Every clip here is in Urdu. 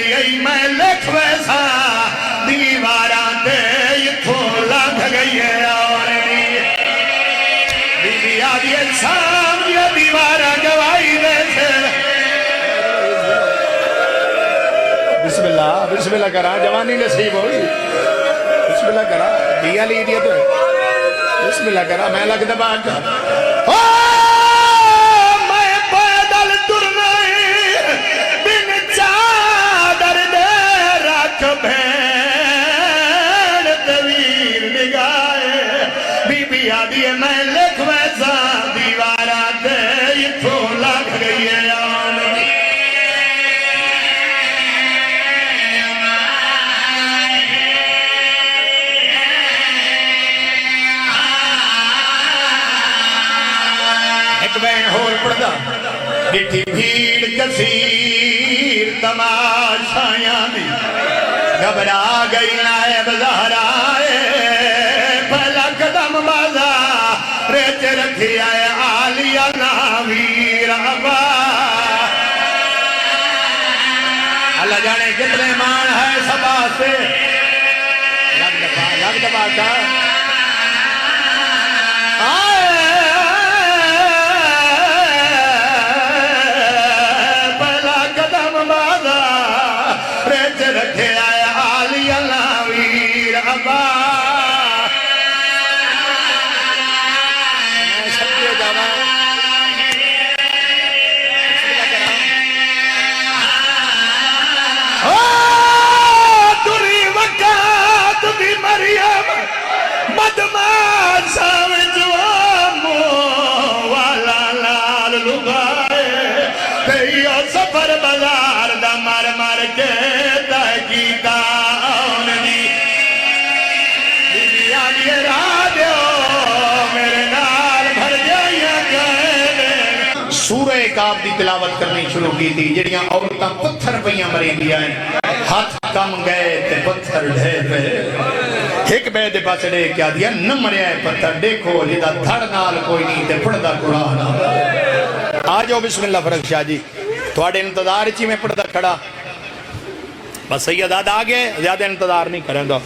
گئی میں لکھ ویسا دیواراں تے اتھوں لنگھ گئی ہے اور بی بی آدھی شام یہ دیواراں گواہی دے سے بسم اللہ کرا جوانی نصیب ہوئی بسم اللہ کرا دیا لی دیا تو بسم اللہ کرا میں لگ دبا میں پیدل ترنائی بن چادر دے رکھ بھین طویل نگاہے بی بی آدھی میں لکھ ویسا دیوارہ دے اتھوں لگ گئی ہے بین ہور پڑھدا ڈٹھی بھیڑ کثیر تماشایاں دی گھبرا گئی نائب زہرائے پہلا قدم بازا ریچ رکھی آئے آلیہ ناویر ابا اللہ جانے کتنے مان ہے سبا سے لگ دبا کا رکھے آئے آلی ناویر ابا میں سب کے جانا دوری وقت بھی مریم مدمان سامج وامو والا لال لگائے تیو سفر بازار دا مر مر کے سورہ کعب دی تلاوت کرنی شروع کی تھی جڑیاں عورتاں پتھر پہیاں مرین دیا ہیں ہاتھ کم گئے تے پتھر ڈھے پہ ایک بے دے پاس ڈے کیا دیا نہ مریا ہے پتھر دیکھو جدہ دھڑ نال کوئی نہیں تے پڑھدا قرآن آجو بسم اللہ فرق شاہ جی تھوڑے انتظار چی میں پڑھدا کھڑا بس سید آگے زیادہ انتظار نہیں کریں گا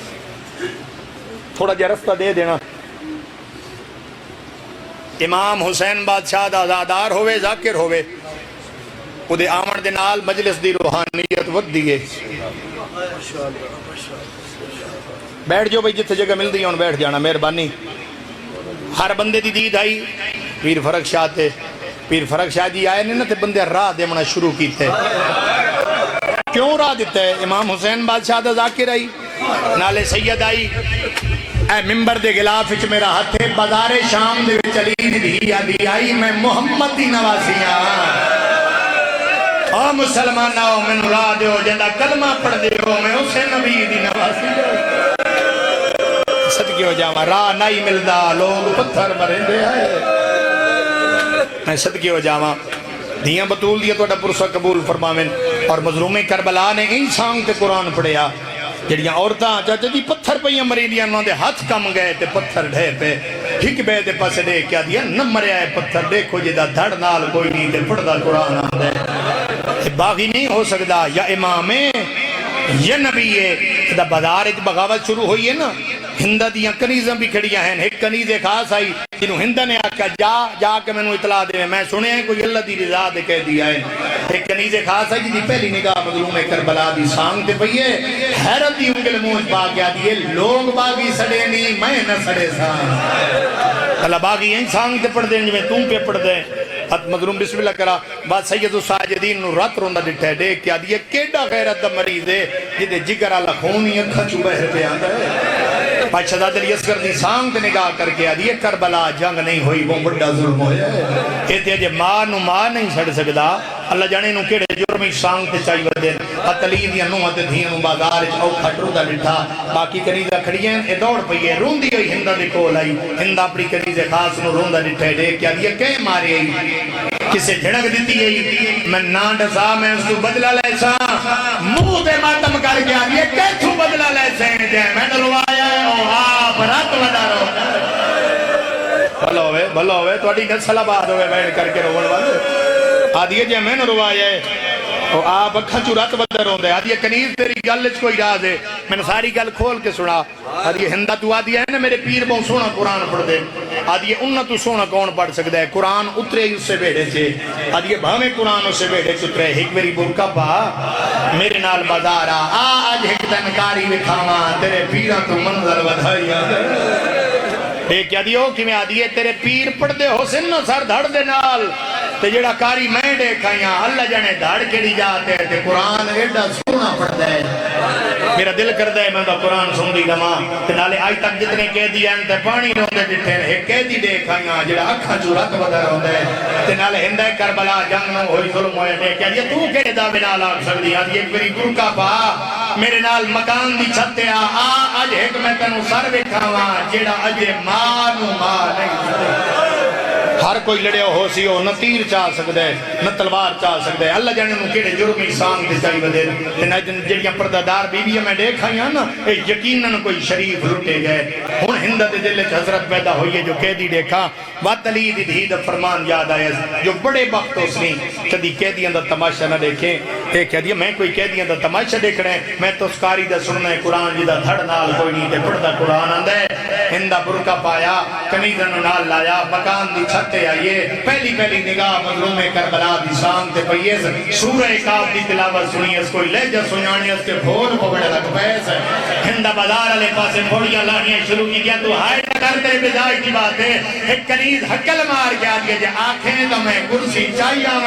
تھوڑا جا رفتہ دے دینا امام حسین بادشاہ دا آزادار ہوئے ذاکر ہوئے او دے آمن دے نال مجلس دی روحانیت ود دیئے بیٹھ جو بھئی جتھے جگہ مل دی ان بیٹھ جانا مہربانی ہر بندے دی دید آئی پیر فرق شاہ تے پیر فرق شاہ جی آئے نہیں تے بندے راہ دے منا شروع کی تھے کیوں راہ دیتا ہے امام حسین بادشاہ دا ذاکر آئی نالے سید آئی اے ممبر دے غلاف اچ میرا ہتھے بازار شام دے چلی دی آدھی آئی میں محمد دی نواسیاں او مسلمان آؤ میں راہ دے ہو جندہ کلمہ پڑھ دے ہو میں اسے نبی دی نواسی صدقے ہو جاؤں راہ نہیں ملدا لوگ پتھر مریں دے آئے میں صدقے ہو جاؤں دیاں بطول دیا تو اڈا پرسہ قبول فرمامن اور مظلوم کربلا نے انسان تے قرآن پڑھیا جڑیاں عورتاں چاچا جی پتھر پہ مریدیاں انہوں دے ہاتھ کم گئے تے پتھر ڈھے پہ ہک بے دے پاسے دے کیا دیا نہ مریا ہے پتھر دیکھو جدہ دھڑ نال کوئی نہیں تے پڑھدا قرآن آندے باغی نہیں ہو سکتا یا امام ہے یا نبی ہے جدہ بازار ایک بغاوت شروع ہوئی ہے نا ہندہ دیاں کنیزاں بھی کھڑیاں ہیں ایک کنیز ایک خاص آئی جنہوں ہندہ نے آکا جا کے میں نے اطلاع دے میں سنے ہیں کوئی اللہ دی رضا دے کہہ دیا ہے ایک کنیز خاص آئی جنہی پہلی نگاہ مظلوم کربلا دی سانگ تے پئیے حیرت دی انگل موج باغ گیا دیئے لوگ باغی سڑے نہیں میں نہ سڑے سانگ اللہ باغی ہیں سانگ تے پڑھ دیں جمیں تم پہ پڑھ دیں حد مظلوم بسم اللہ کرا بات سید الساجدین نو رات روندہ ڈٹھے دیکھ کیا دیئے کیڑا غیرت دا مریض ہے جدے جگر اللہ خونی اکھا چو بہر پہ آندہ ہے بادشاہ دل یسکر دی سانگ تے نگاہ کر کے آدھی کربلا جنگ نہیں ہوئی وہ بڑا ظلم ہویا ہے کہتے ہیں جے ماں نو ماں نہیں سڑ سکدا اللہ جانے نو کیڑے جرمی سانگ تے چاہی ودے اتلیب یا نوہ تے دھیاں نو بازار او کھٹرو دا ڈٹھا باقی کنیزہ کھڑیاں اے دوڑ پئیے روندی ہوئی ہندہ دے کول آئی ہندہ اپنی کنیزے خاص نو روندہ ڈٹھے دے کیا دیئے کہیں مارے آئی کسے جھڑک دیتی ہے میں نانڈ سا میں اس کو بدلہ لے سا منہ دے ماتم کر گیا یہ کیسو بدلہ لے سین جے میں نلوایا ہے او آپ رات وڈا رو بھلو ہوئے تو اڈی نسل آباد ہوئے بیٹھ کر کے روڑ والے آدھی جے میں نلوایا ہے وہ آپ اکھاں چو رات بدر ہوندے آدھی کنیز تیری گل وچ کوئی راز ہے میں نے ساری گل کھول کے سنا آدھی ہندا تو آدھی ہے نا میرے پیر بہت سونا قرآن پڑھ دے آدھی انہاں تو سونا کون پڑھ سکتا ہے قرآن اترے اس سے بیٹھے چھے آدھی بھامے قرآن اس سے بیٹھے چھترے ایک میری برکا پا میرے نال بازار آج ایک تنکاری وکھاواں تیرے پیران تو منظر بدھائی دیکھ کیا دیو کہ میں آدھی ہے تیرے پیر پڑھ دے ہو سنو سر دھڑ دے نال تے جڑا کاری میں دیکھائیاں اللہ جانے دھاڑ کے لی جاتے تے قرآن ایڈا سونا پڑھ دے میرا دل کر دے میں قرآن سن دی دماں تے نالے آج تک جتنے قیدی ہیں تے پانی روندے جتنے ایک قیدی دیکھائیاں جڑا اکھاں چو رت بدر ہوندے تے نالے ہندہ کربلا جنگ نو ہوئی ظلم ہوئے دیکھ کیا تو کہے دا بنا لاغ سکتی آدھی ایک میری گرکا پا میرے نال مکان دی چھتے آج ایک میں تنو سر بکھاواں جڑا اجے مانو ماں نہیں سکتے ہر کوئی لڑے ہو سی ہو نہ تیر چاہ سکتے ہے نہ تلوار چاہ سکتے ہے اللہ جانے نو کیڑے جرمی سان دے چاہی بدے نہ جڑیاں پردادار بی بی میں دیکھائیاں نا یقیناً کوئی شریف لٹے گئے ہن ہندہ دے دل حضرت پیدا ہوئی ہے جو قیدی دیکھا وات علی دی دھید فرمان یاد آئے جو بڑے وقت اس نے کدی قیدیاں دا تماشا نہ دیکھیں ایک کہہ دیا میں کوئی قیدیاں دا تماشا دیکھ رہے ہیں میں تو سکاری دا سننا ہے قرآن جی دا دھڑ نال کوئی نہیں تے پڑھدا قرآن آندہ ہے ہندہ برکا پایا کنیزن نال لایا مکان دی چھتے آئیے پہلی نگاہ مظلوم کربلا دی شان تے پیس سورہ کاف دی تلاوت سنی اس کوئی لہجہ سنانی اس کے بھول کو بڑے لگ پیس ہے ہندہ بازار علی پاسے پھوڑیاں لانیاں شروع کی دیا تو ہائے کرتے بدائی کی بات ہے ایک کنیز حکل مار کے آدھے جے آنکھیں تو میں کرسی چاہیے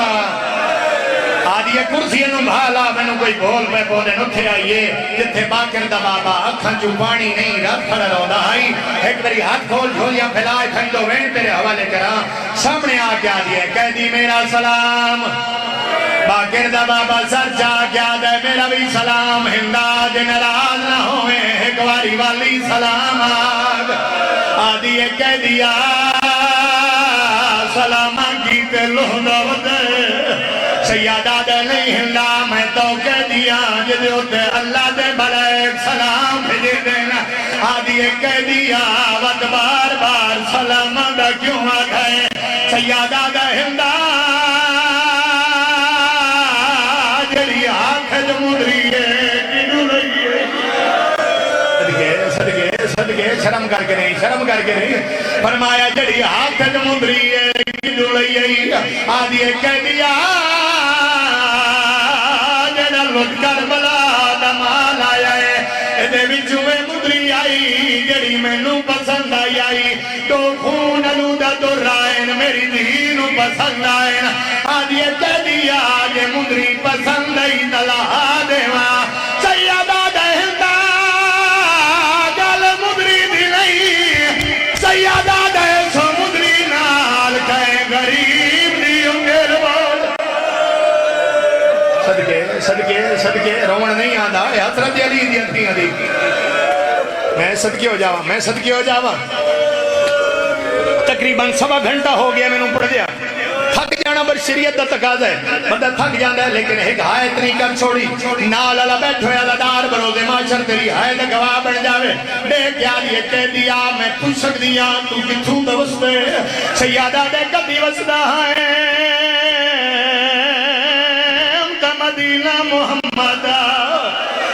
آدھی کرسی انہوں بھالا میں نے کوئی بھول پہ بولے نتھے آئیے جتھے باکر دا بابا اکھاں چو پانی نہیں رات کھڑا رو دا آئی ایک بری ہاتھ کھول جھولیاں پھیلائے پھنڈو وین تیرے حوالے کرا سامنے آکے آدھی ہے کہہ دی میرا سلام باکر دا بابا سر جا کیا دے میرا بھی سلام ہندہ جن راز نہ ہوئے ایک واری والی سلام آدھی ہے کہہ دیا سلامہ کی تے لہدہ ودے سیادہ دے نہیں ہندہ میں تو کہہ دیا جدے ہوتے اللہ دے بلے سلام بھیجے دینا آدھی ہے کہہ دیا ود بار بار سلامہ دا کیوں آگئے سیادہ دے ہندہ جڑی آنکھ جمودری ہے کنو لئی ہے صدقے شرم کر کے نہیں فرمایا جڑی آنکھ جمودری ہے کنو لئی ہے آدھی ہے کہہ دیا لٹ کربلا دمال آیا ہے ایدے وچوے مدری آئی جڑی میں نو پسند آئی تو خون علودہ تو رائن میری دینو پسند آئین آدھیے کہہ دیا آگے مدری پسند آئی دلہا دیوا سیادہ دہندہ گل مدری دی نہیں سیادہ دہ سو مدری نال کہے غریب دیوں گے روال صدقے رومن نہیں آدھا حضرت علی دی اتنی دی میں صدقے ہو جاواں تقریباً 1.25 گھنٹہ ہو گیا میں نے پڑھ دیا تھک جانا بر شریعت دا تقاضا ہے بندہ تھک جاندہ ہے لیکن ایک ہائے اتنی کر چھوڑی نال اللہ بیٹھو یا دار بروز معاشر تیری ہائے دا گواہ بن جاوے دیکھ یا دیئے کہہ دیا میں پوچھک دیا تو کتھوں دا وستے سیادہ دے کبھی وسدہ ہے مدینہ محمد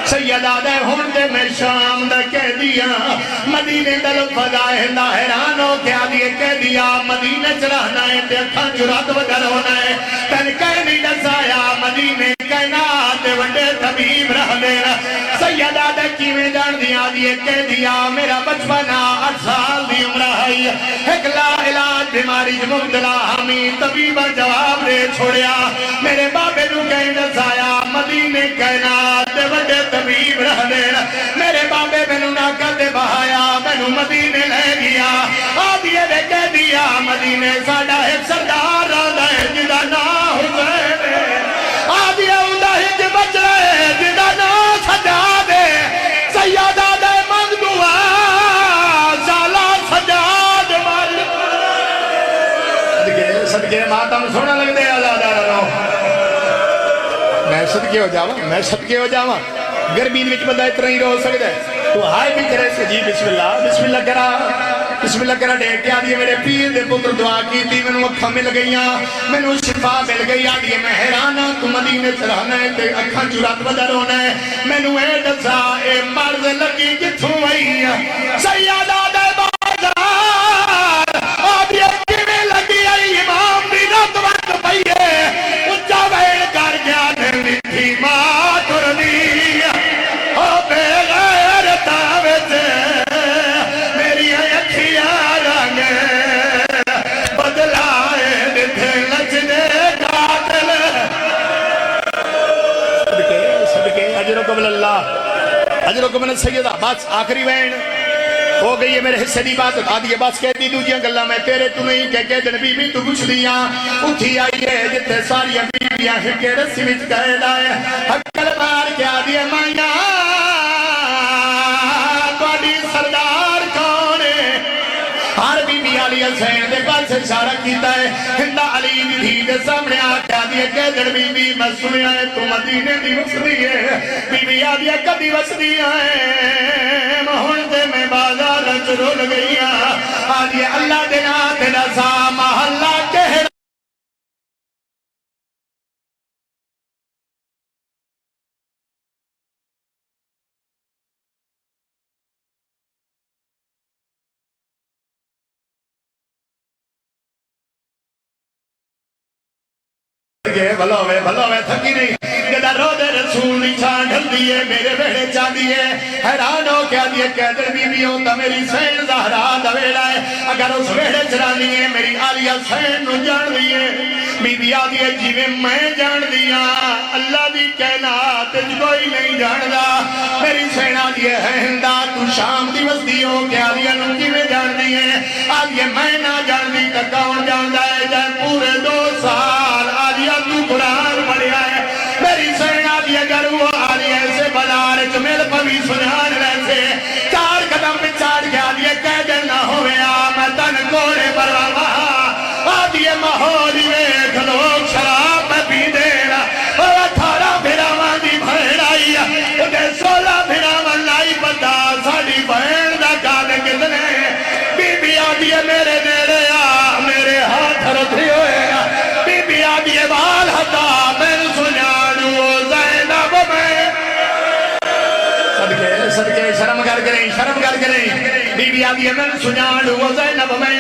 سیدہ دے ہوندے میں شام دا کہہ دیا مدینہ دل فضائے دا حیران ہو کیا دیئے کہہ دیا مدینہ چرہنا ہے تے اکھاں جرات ودر ہونا ہے تن کہہ نہیں دسایا مدینہ کائنات وڈے طبیب رہ دینا سیدہ دے کیویں جان دیا دیئے کہہ دیا میرا بچپنا 8 سال دی عمرہ ہے ایک لا علاج بیماری مبتلا ہمیں طبیبہ جواب دے چھوڑیا میرے بابے نو کہیں دسایا مدینہ کائنات وڈے طبیب رہ دینا میرے بابے میں نو ناکہ دے بہایا میں نو مدینہ لے گیا آدھیے دے کہہ دیا مدینہ ساڑھا ایک سردار رہ دے جدہ نا حسین آدھیے اندہ ہج بچ رہے جدہ نا سجا دے سیادہ دے منگ دعا سالہ سجا دے مال صدقے ماتم سونا لگ دے آزادہ رہو میں صدقے ہو جاواں گرمین وچ بندہ اتنا ہی رو سکتا ہے تو ہائے بھی کرے سے جی بسم اللہ کرا بسم اللہ کرا ڈیک کے آدھی میرے پیر دے پتر دعا کی تھی میں اکھا مل گئیاں میں شفا مل گئی آدھی میں حیرانہ تو مدینے چلانا ہے تے اکھا چورات بدر ہونا ہے میں اے دسا اے مرد لگی کتھوں آئی سیادہ دے بازار آدھی اکی میں لگی آئی امام دی رات وقت پئیے اچھا ویڑ کر گیا دل تھی ماں ترنی او بے غیر تاوت میری اکھیاں رنگ بدلائے دتھے لچنے قاتل صدقے اجرکم اللہ اجرکم من السیدہ بات آخری وین ہو گئی ہے میرے حصے دی بات آدھی بات کہتی دو جیاں گلہ میں تیرے تو نہیں کہ دن بی بی تو کچھ دیاں اٹھی آئی ہے جتے ساری بی بیاں ہکے رسی وچ کہے لائے حقل بار کیا دیئے مائیاں توڑی سردار کونے ہر بی بی علی حسین دے پاس اشارہ کیتا ہے ہندہ علی دی دے سامنے آکیا دیئے کہ دن بی بی میں سنیا ہے تو مدینے دی وسدی ہے بی بی آدھیا کدی وسدی ہے مہن دے میں بازار رول گئیاں آدھیا اللہ دینا تیرا سا محلہ کہہ بھلا میں تھکی نہیں جدہ رو دے رسول نشان ڈھل دیئے میرے بیڑے چاہ دیئے حیران ہو کیا دیئے قیدر بی بی ہوتا میری سین زہرہ دویڑا ہے اگر اس بیڑے چرا دیئے میری آلیہ سین نو جان دیئے بی بی آدھیے جیوے میں جان دیا اللہ دی کہنا تجھ کوئی نہیں جان دا میری سین آدھیے ہے ہندہ تو شام دی وستی ہو کیا آدھیے نو جیوے جان دیئے آدھیے میں نہ جان دی تکاؤن جان دا ہے جائے پورے 2 سال آدھیے تو قرآن پڑھیا ہے میری سین آدھیے گر وہ آدھیے ایسے بلار چمیل پوی سنان رہتے 4 قدم پہ چاڑ کے آدھیے کہہ دے نہ ہوئے میں تن کوڑے بروا آدھیے ماحولی ویکھ لوگ شراب میں پی دینا 18 بھراوان دی بھین آئی اُدھے 16 بھراوان لائی بندہ ساڑی بھین دا کالے کتنے بی بی آدھیے میرے نیرے میرے ہاتھ رکھے ہوئے بی بی آدھیے بال ہتا میں سنانو زینب میں صدقے شرم کر کریں بی بی آدھیے میں سنانو زینب میں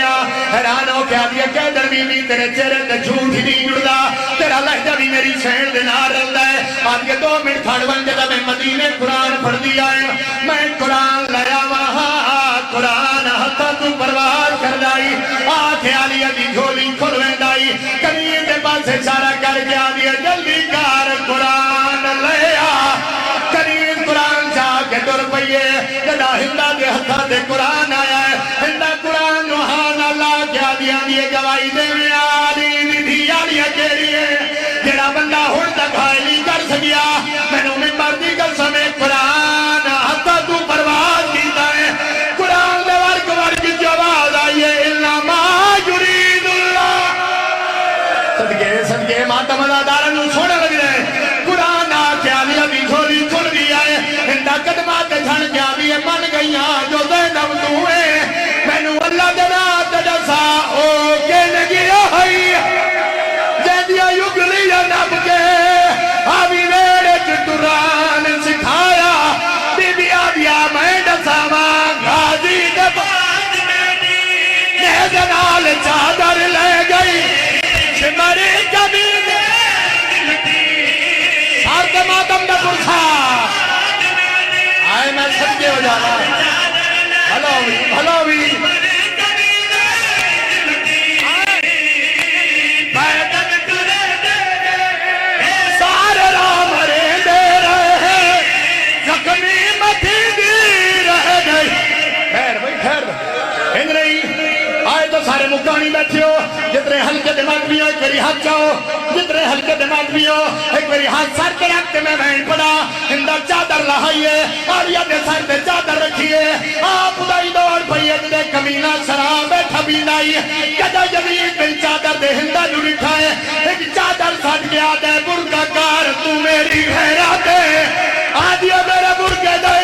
حیران ہو کیا دیا کہ در بی بی تیرے چہرے تے جھوٹ ہی نہیں جڑدا تیرا لہجہ بھی میری سین دے نار رہتا ہے آدھیے 2 منٹ کھڑ بن جدا میں مدینے قرآن پڑھ دیا ہے میں قرآن لیا وہاں قرآن ہتا تو پرواز کر دائی آنکھیں آلیہ دی جھولی کھلویں دائی کریم دے پاس اشارہ کر کے آدھیے جلدی کار قرآن لیا کریم قرآن چاہ کے در پئیے جدا ہندہ دے ہتھا دے قرآن آیا ہے ہندہ قرآن نوحان اللہ کیا دیا دیئے گوائی دے میں آلی دھی آلیہ کے لیے جڑا بندہ ہن تک حائلی کر سکیا میں نو میں مردی کر سمیں قرآن ہتھا تو پرواز کیتا ہے قرآن دے ورک جو آواز آئیے اللہ ما یرید اللہ صدقے ماتم ادارہ نو سوڑا لگ رہے قرآن آکے آلیہ بھی جھولی کھل گیا ہے ہندہ قدمات جھن کے آلیہ من گئیاں جو زینب تو ہے میں نو اللہ دینا تجسا او کے نگیا ہے جیدیا یگلی نب کے آبی میرے چٹران سکھایا بی بی آدیا میں ڈساما غازی دباد نیزنال چادر لے گئی شمری کبھی سارت ماتم دا پرسا آئے میں صدقے ہو جانا بھلوی سارے رام رے دے رہے ہیں زخمی مٹھی دی رہ گئی خیر ہند نہیں آئے تو سارے مکانی بیٹھے ہو جتنے ہلکے دماغ بھی ہو ایک میری ہاتھ چاہو جتنے ہلکے دماغ بھی ہو ایک میری ہاتھ سر کے رکھتے میں بہن پڑا ہندہ چادر لہائیے آلیہ دے سر دے چادر رکھیے آپ ادائی دوڑ پہیے دے کمینہ شراب بیٹھا بھی لائی کدہ جمید بن چادر دے ہندہ جو رکھائے ایک چادر سٹ گیا دے برکہ کار تو میری خیرات ہے آدھیا میرے برکہ دے